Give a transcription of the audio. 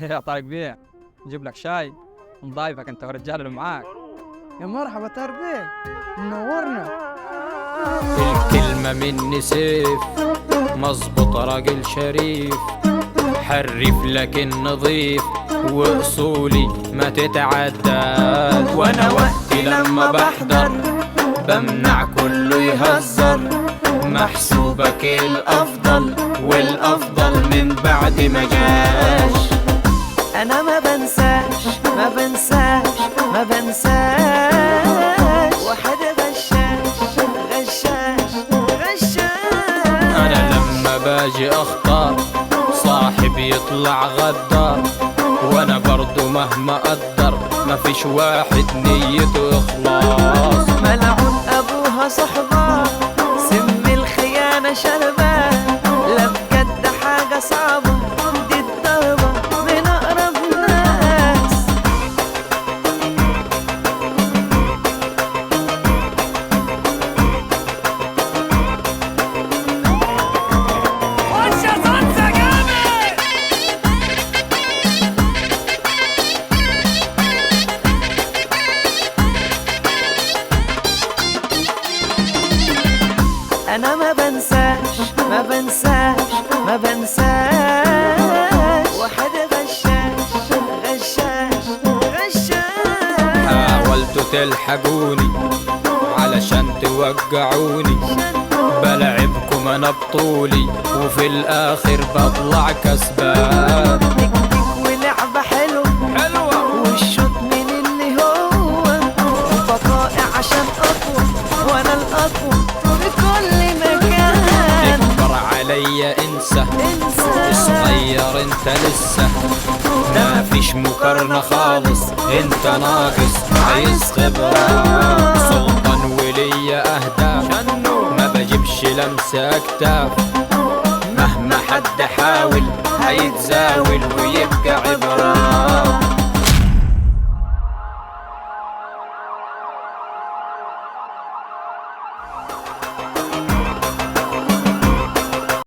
يا طارق بيه، نجيب لك شاي نضايفك انت والرجال اللي معاك. يا مرحبا طارق بيه، منورنا. الكلمة مني سيف، مظبوط راجل شريف، حرف لكن نظيف، واصولي ما تتعداش. وانا وقتي لما بحضر بمنع كله يهزر، محسوبك الافضل والافضل من بعد ما جاش. انا ما بنساش ما بنساش ما بنساش، واحد غشاش غشاش غشاش. انا لما باجي اختار صاحب يطلع غدار، وانا برضو مهما اقدر مفيش واحد نيته اخلاص. ملعون ابوها صحبة، سم الخيانة شربة، لا بجد حاجة صعبة، دي الضربة من اقرب ناس. انا ما بنساش ما بنساش ما بنساش، واحد غشاش غشاش غشاش. حاولتوا تلحقوني علشان توقعوني، بلعبكم انا بطولي وفي الاخر بطلع كسبان. تكتيك ولعبة حلوة والشوط من اللي هو بقائع عشان اقوى، وانا الاقوى في كل مكان. تكبر عليا انسى صغير انت لسه، ما فيش مقارنة خالص، انت ناقص عايز خبرة. سلطان وليا اهداف، ما بجيبش لمسة اكتاف، مهما حد حاول هيتزاول ويبقى عبء.